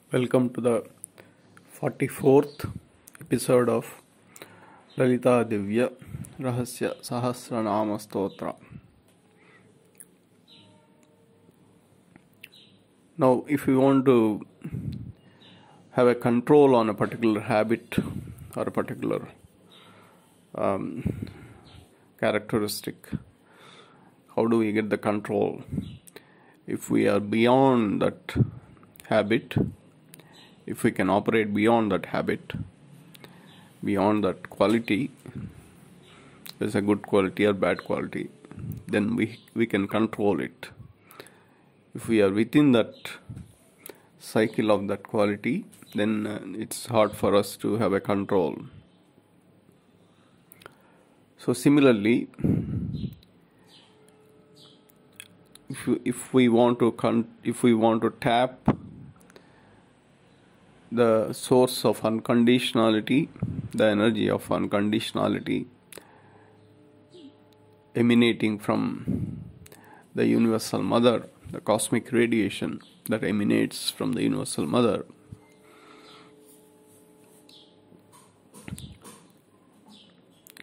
Welcome to the 44th episode of Lalitha Sahasranam Stotra. Now, if you want to have a control on a particular habit or a particular characteristic, how do we get the control? If we are beyond that habit, if we can operate beyond that habit, beyond that quality, is a good quality or bad quality, then we can control it. If we are within that cycle of that quality, then it's hard for us to have a control. So similarly, if we want to tap the source of unconditionality, the energy of unconditionality emanating from the universal mother, the cosmic radiation that emanates from the universal mother,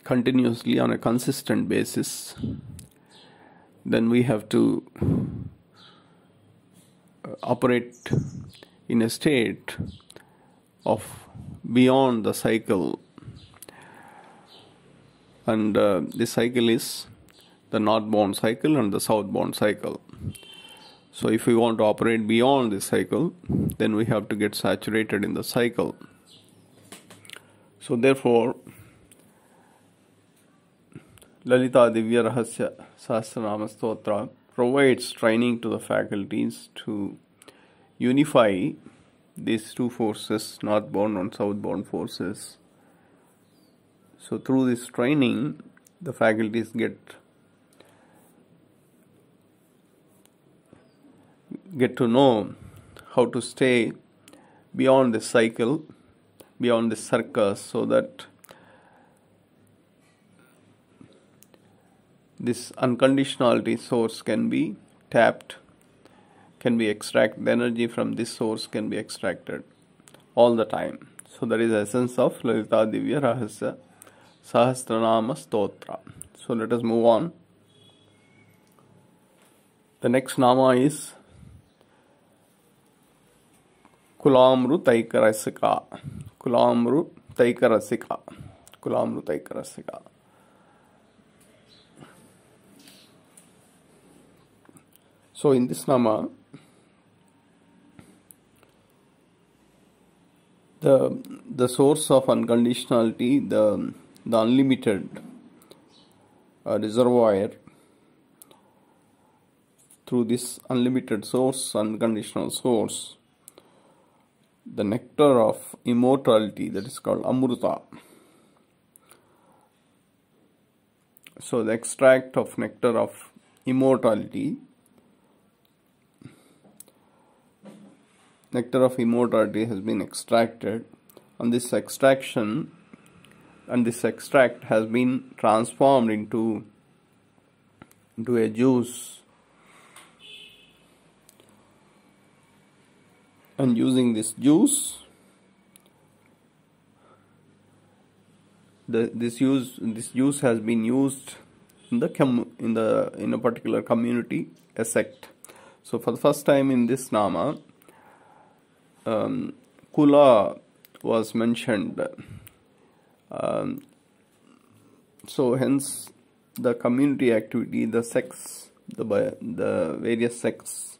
continuously on a consistent basis, then we have to operate in a state of beyond the cycle, and this cycle is the northbound cycle and the southbound cycle. So if we want to operate beyond this cycle, then we have to get saturated in the cycle. So therefore, Lalitha Sahasranam Stotra provides training to the faculties to unify these two forces, northbound and southbound forces. So through this training, the faculties get to know how to stay beyond this cycle, beyond this circus, so that this unconditionality source can be tapped, can be extracted. The energy from this source can be extracted all the time. So that is the essence of Lalitha Divya Rahasya Sahasranama Stotra. So let us move on. The next nama is Kulamru Taikarasika. Kulamru Taikarasika. Kulamru Taikarasika. So in this nama, the source of unconditionality, the unlimited reservoir, through this unlimited source, unconditional source, the nectar of immortality, that is called Amrita. So the extract of nectar of immortality, has been extracted, and this extraction and this extract has been transformed into a juice, and using this juice, this juice has been used in a particular community, a sect. So for the first time in this nama, Kula was mentioned. So hence the community activity, the sects, the various sects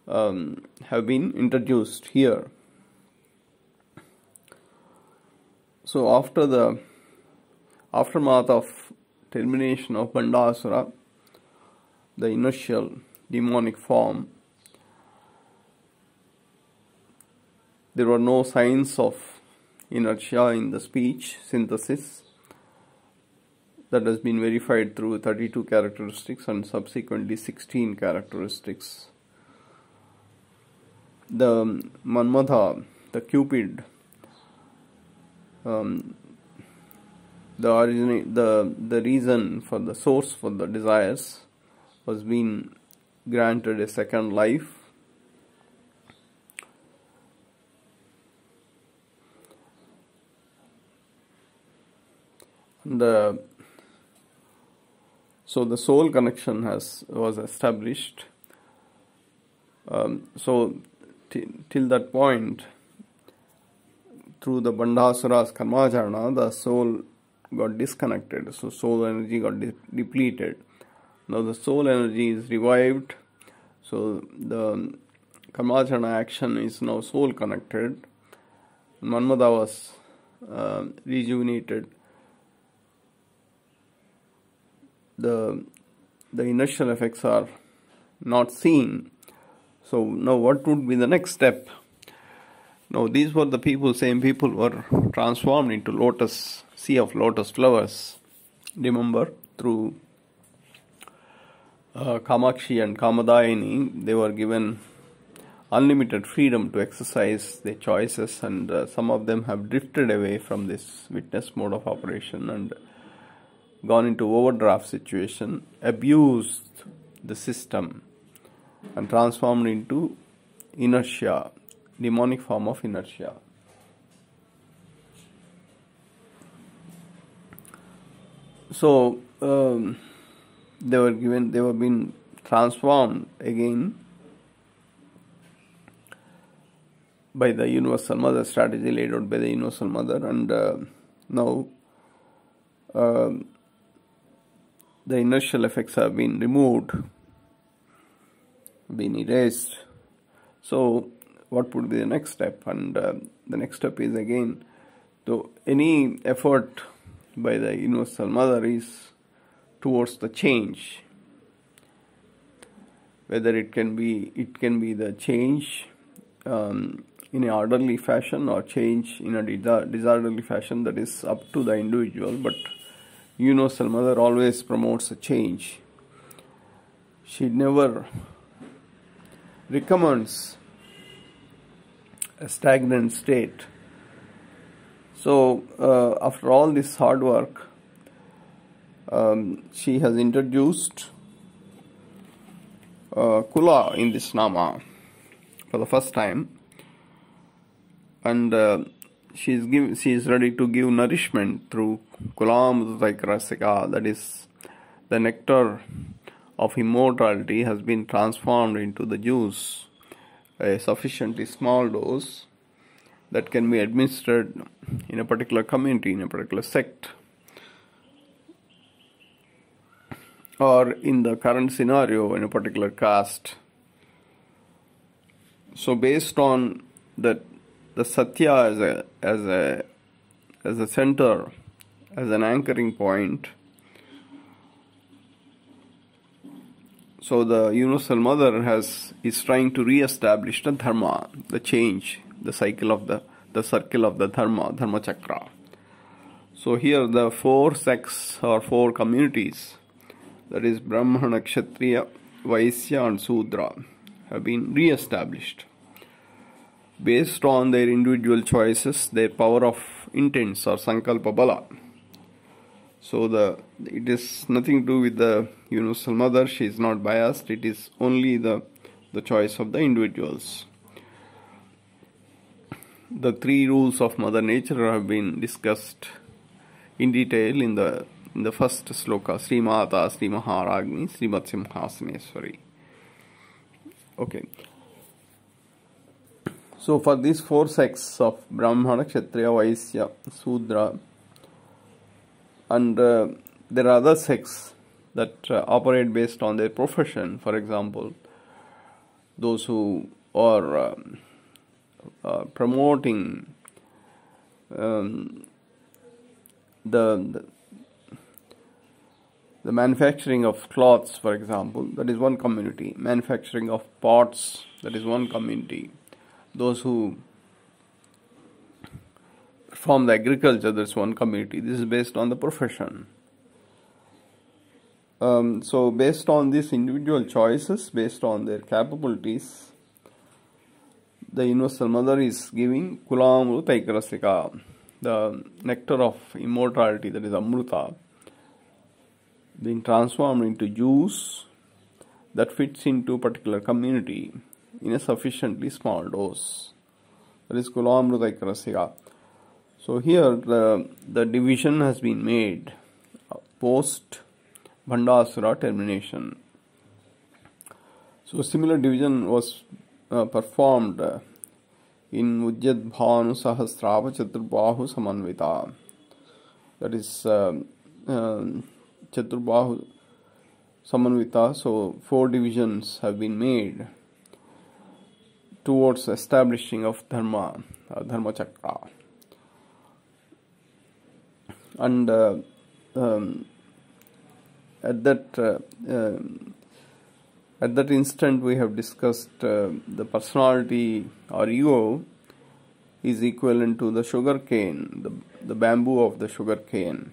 have been introduced here. So after the aftermath of termination of Bandasura, the initial demonic form, there were no signs of inertia in the speech synthesis. That has been verified through 32 characteristics and subsequently 16 characteristics. The Manmadha, the Cupid, the reason for the source for the desires was being granted a second life, The so the soul connection was established. Till that point, through the Bandhasura's karmacharana, the soul got disconnected. So soul energy got depleted. Now the soul energy is revived. So the karmacharana action is now soul connected. Manmada was rejuvenated. The inertial effects are not seen. So now what would be the next step? Now these were the same people were transformed into sea of lotus flowers. Remember, through Kamakshi and Kamadayini, they were given unlimited freedom to exercise their choices, and some of them have drifted away from this witness mode of operation and gone into overdraft situation, abused the system and transformed into inertia, demonic form of inertia. So they were being transformed again by the Universal Mother, strategy laid out by the Universal Mother, and now the inertial effects have been removed, been erased. So what would be the next step? And the next step is again, so any effort by the Universal Mother is towards the change. Whether it can be the change in an orderly fashion or change in a disorderly fashion, that is up to the individual. But Universal Mother always promotes a change. She never recommends a stagnant state. So after all this hard work, she has introduced Kula in this Nama for the first time, and she is ready to give nourishment through Kulamudaikarasika, that is, the nectar of immortality has been transformed into the juice, a sufficiently small dose that can be administered in a particular community, in a particular sect, or in the current scenario in a particular caste. So based on that, the Satya as a center, as an anchoring point, so the Universal Mother is trying to re-establish the dharma, the change, the circle of the dharma Chakra. So here the 4 sects or 4 communities, that is Brahmana, Kshatriya, Vaisya and Sudra, have been re-established based on their individual choices, their power of intents or sankalpa bala. So it is nothing to do with the Universal Mother. She is not biased. It is only the choice of the individuals. The 3 rules of Mother Nature have been discussed in detail in the first sloka, Sri Mata, Sri Maharagni, Sri Simhasaneswari. Okay. So for these 4 sects of Brahmana, Kshatriya, Vaisya, Sudra, and there are other sects that operate based on their profession. For example, those who are promoting the manufacturing of cloths, for example, that is one community. Manufacturing of pots, that is one community. Those who perform the agriculture, that's one community. This is based on the profession. So based on these individual choices, based on their capabilities, the Universal Mother is giving Kulamrutaikarasika, the nectar of immortality, that is Amruta, being transformed into juice that fits into a particular community in a sufficiently small dose. That is Kulamrutaikarasika. So here the division has been made post Bhandasura termination. So similar division was performed in Udyadbhanu Sahasrava Chaturbahu Samanvita. That is Chaturbahu Samanvita. So 4 divisions have been made towards establishing of Dharma, Dharma Chakra. And at that instant we have discussed the personality or ego is equivalent to the sugar cane, the bamboo of the sugar cane.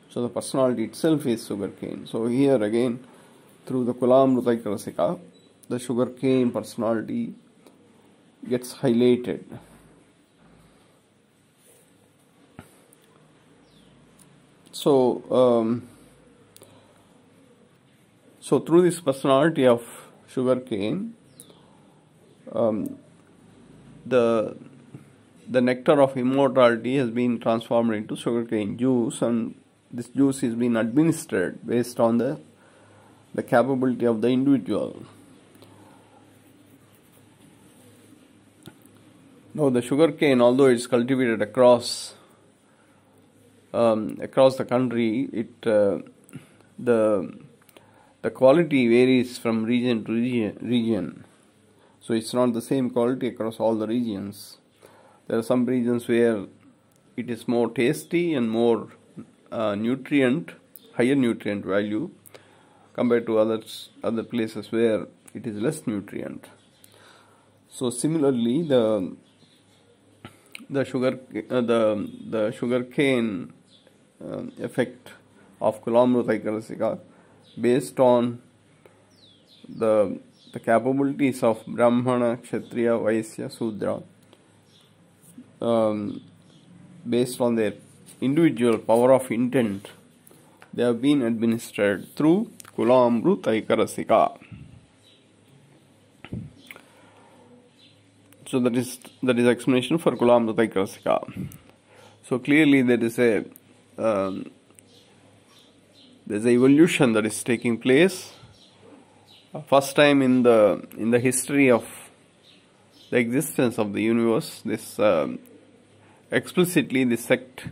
So the personality itself is sugar cane. So here again, through the Kulamrutaikarasika, the sugar cane personality gets highlighted. So through this personality of sugar cane, the nectar of immortality has been transformed into sugarcane juice, and this juice is being administered based on the capability of the individual. Now the sugarcane, although it's cultivated across the country, the quality varies from region to region. So it's not the same quality across all the regions. There are some regions where it is more tasty and more higher nutrient value compared to other places where it is less nutrient. So similarly, the sugar cane effect of Kulamrutaikarasika, based on the capabilities of Brahmana, Kshatriya, Vaisya, Sudra, based on their individual power of intent, they have been administered through Kulamrutaikarasika. So that is explanation for Kulamrutaikarasika. So clearly there is there's a evolution that is taking place. First time in the history of the existence of the universe, this explicitly this sect,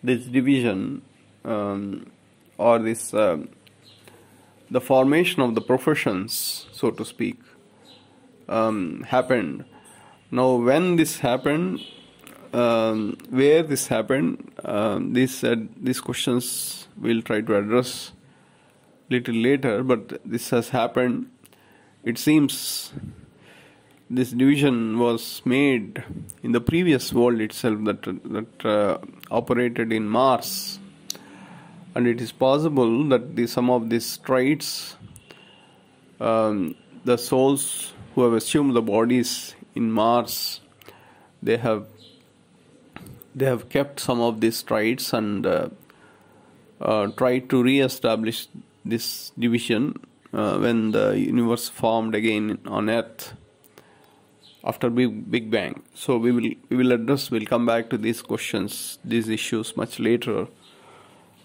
this division, or this the formation of the professions, so to speak, happened. Now, when this happened, where this happened, these questions we'll try to address little later. But this has happened. It seems this division was made in the previous world itself, that operated in Mars, and it is possible that some of these traits, the souls who have assumed the bodies in Mars, they have kept some of these traits and tried to re-establish this division when the universe formed again on Earth after Big Bang. So we'll come back to these questions, these issues much later.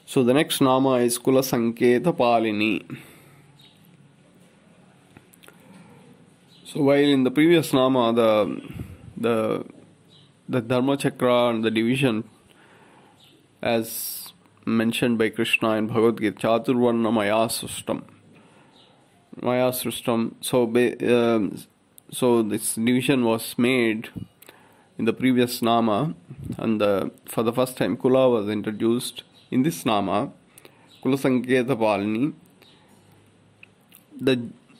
So the next nama is Kula Sanketa Palini. So while in the previous nama the Dharma Chakra and the division, as mentioned by Krishna in Bhagavad Gita, Chaturvarna Maya Srishtam. So this division was made in the previous nama, and for the first time Kula was introduced in this nama, Kula Sanketa Palini.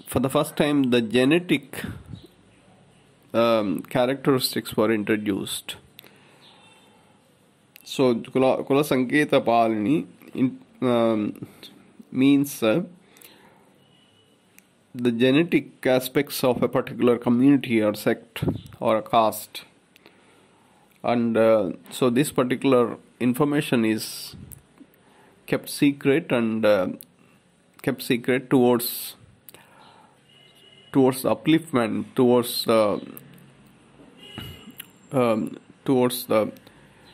For the first time the genetic characteristics were introduced. So Kula Sanketa Palini means the genetic aspects of a particular community or sect or a caste, and so this particular information is kept secret, and kept secret towards upliftment, towards towards the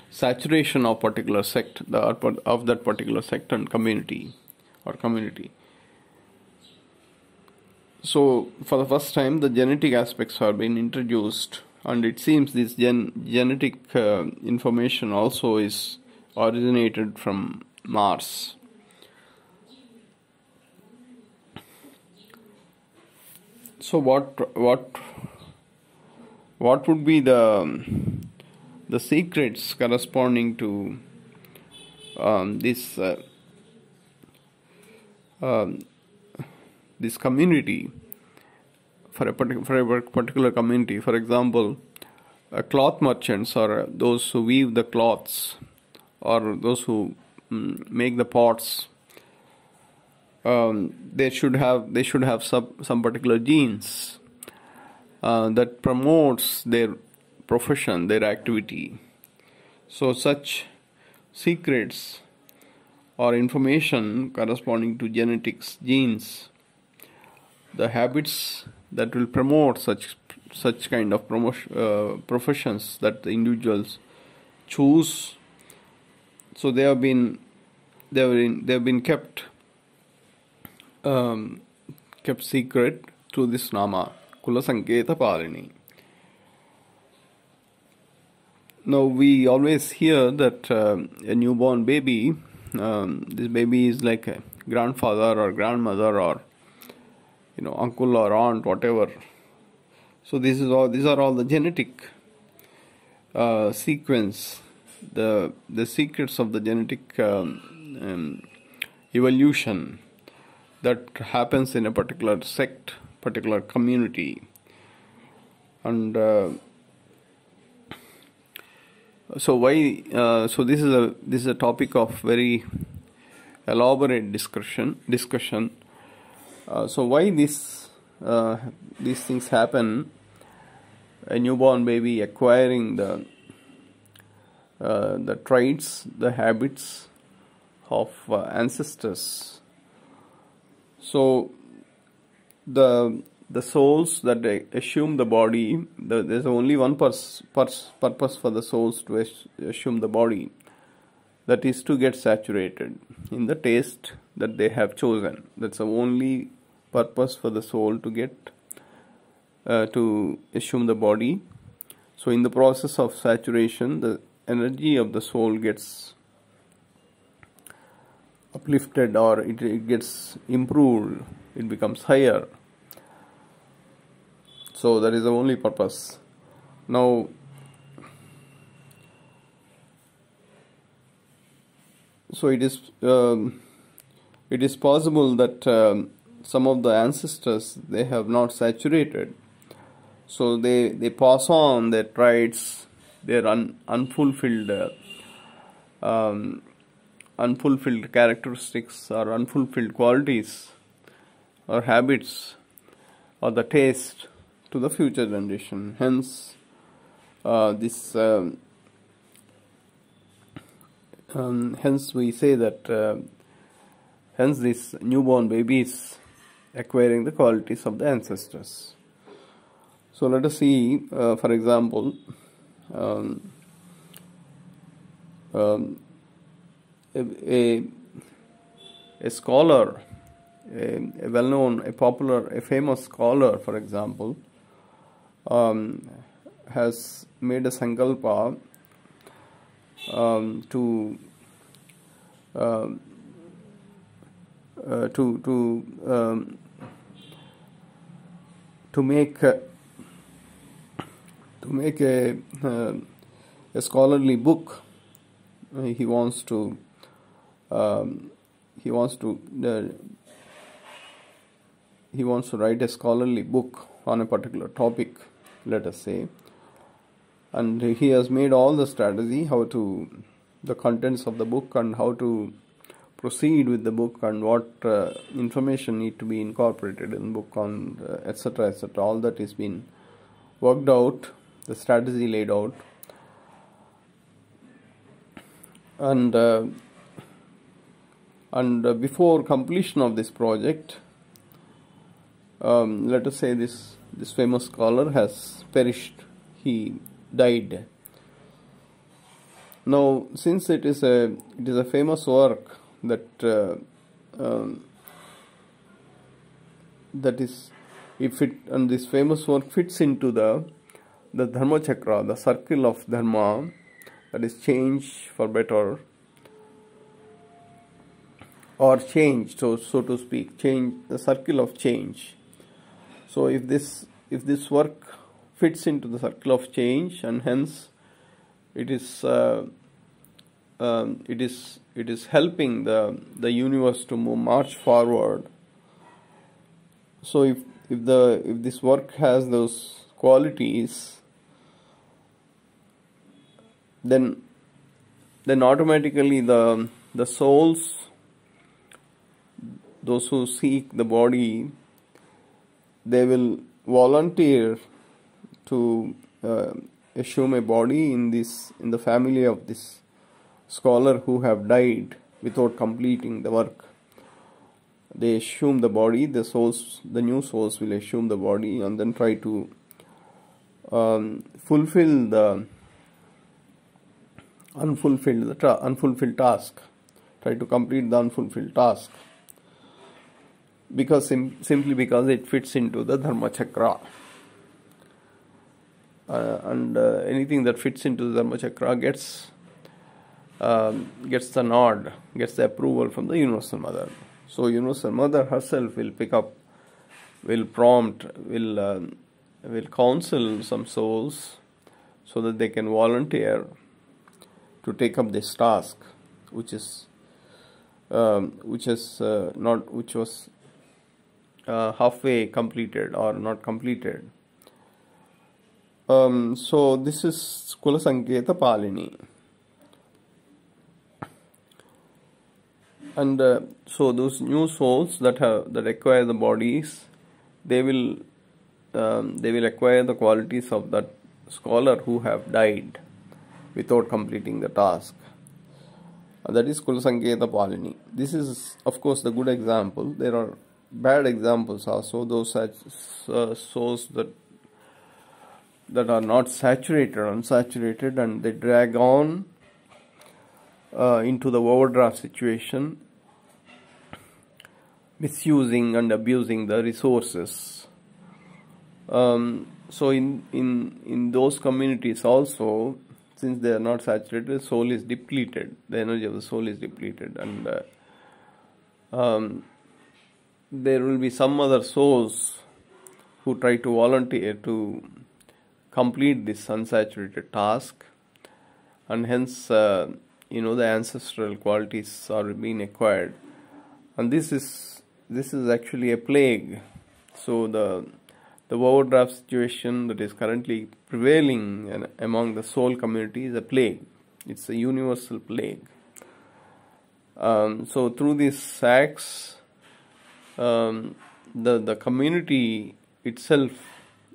saturation of particular sect, of that particular sect and community or community. So for the first time, the genetic aspects have been introduced, and it seems this genetic information also is originated from Mars. So what would be the secrets corresponding to this community, for a particular community? For example, cloth merchants, or those who weave the cloths, or those who make the pots, they should have some particular genes that promotes their profession, their activity. So such secrets or information corresponding to genetics, genes, the habits that will promote such kind of professions that the individuals choose. So they have been kept secret through this nama, Kula Sanketa Palini. Now we always hear that a newborn baby, this baby is like a grandfather or grandmother, or uncle or aunt, whatever. So these are all the genetic sequence, the secrets of the genetic evolution that happens in a particular sect, particular community. And so why? So this is a topic of very elaborate discussion. So why these things happen? A newborn baby acquiring the traits, the habits of ancestors. So the souls that assume the body, there's only one purpose for the souls to assume the body, that is to get saturated in the taste that they have chosen. That's the only purpose for the soul to get to assume the body. So in the process of saturation, the energy of the soul gets uplifted, or it gets improved, it becomes higher. So that is the only purpose. Now so it is possible that some of the ancestors, they have not saturated, so they pass on their traits, their unfulfilled characteristics, or unfulfilled qualities or habits, or the taste, to the future generation. Hence hence we say that hence this newborn baby is acquiring the qualities of the ancestors. So let us see, for example, a scholar, a well-known, a popular, a famous scholar, for example, has made a sankalpa to make a scholarly book. He wants to write a scholarly book on a particular topic, let us say, and he has made all the strategy, the contents of the book, and how to proceed with the book, and what information need to be incorporated in the book, on etc. etc. All that is been worked out, the strategy laid out, and before completion of this project, let us say this famous scholar has perished. He died. Now, since it is a famous work that is, if it, and this famous work fits into the dharma chakra, the circle of dharma, that is change for better, or change, so to speak, change, the circle of change. So if this work fits into the circle of change, and hence it is helping the universe to march forward. So if this work has those qualities, then automatically the souls, those who seek the body, they will volunteer to assume a body in the family of this scholar who have died without completing the work. They assume the body, the new souls will assume the body, and then try to fulfill the unfulfilled task. Try to complete the unfulfilled task, because simply because it fits into the dharma chakra. And anything that fits into the dharma chakra gets the nod, gets the approval from the Universal Mother. So Universal Mother herself will pick up, will prompt, will counsel some souls so that they can volunteer to take up this task, which was halfway completed or not completed. So this is Kula Sanketa Palini. And so those new souls that acquire the bodies, they will acquire the qualities of that scholar who have died without completing the task. That is Kula Sanketa Palini. This is, of course, the good example. There are bad examples also. Those souls that are not unsaturated, and they drag on into the overdraft situation, misusing and abusing the resources. So in those communities also, since they are not saturated, the soul is depleted. The energy of the soul is depleted, and there will be some other souls who try to volunteer to complete this unsaturated task, and hence the ancestral qualities are being acquired, and this is actually a plague. So the overdraft situation that is currently prevailing among the soul community is a plague. It's a universal plague. So through these acts, the community itself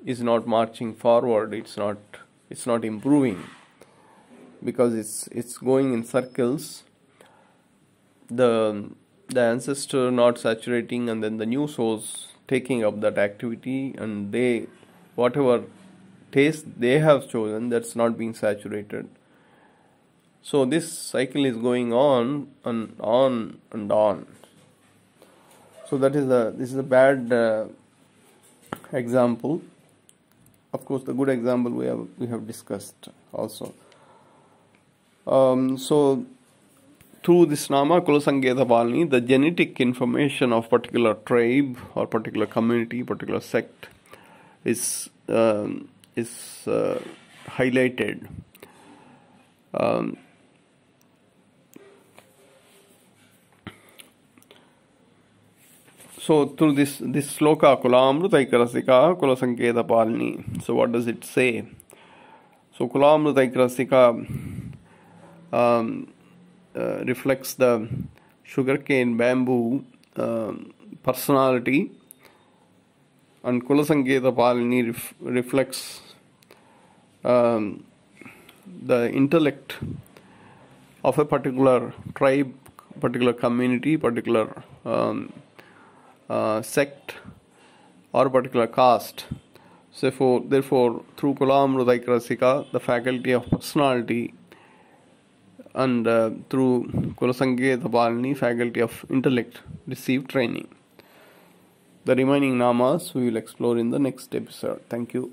is not marching forward. It's not improving, because it's going in circles. The ancestor not saturating, and then the new souls taking up that activity, and they, whatever taste they have chosen, that's not being saturated. So this cycle is going on and on and on. So this is a bad example. Of course, the good example we have discussed also. So through this Nama Kula Sanketa Palini, the genetic information of particular tribe or particular community, particular sect is highlighted. So through this sloka, Kulamrutaikarasika Kula Sanketa Palini. So what does it say? So Kulamrutaikarasika reflects the sugarcane bamboo personality, and Kula Sanketa Palini reflects the intellect of a particular tribe, particular community, particular sect, or particular caste. Therefore, through Kulamrudaikasika, the faculty of personality, and through Kulasanketa Palini, faculty of intellect, receive training. The remaining namas we will explore in the next episode. Thank you.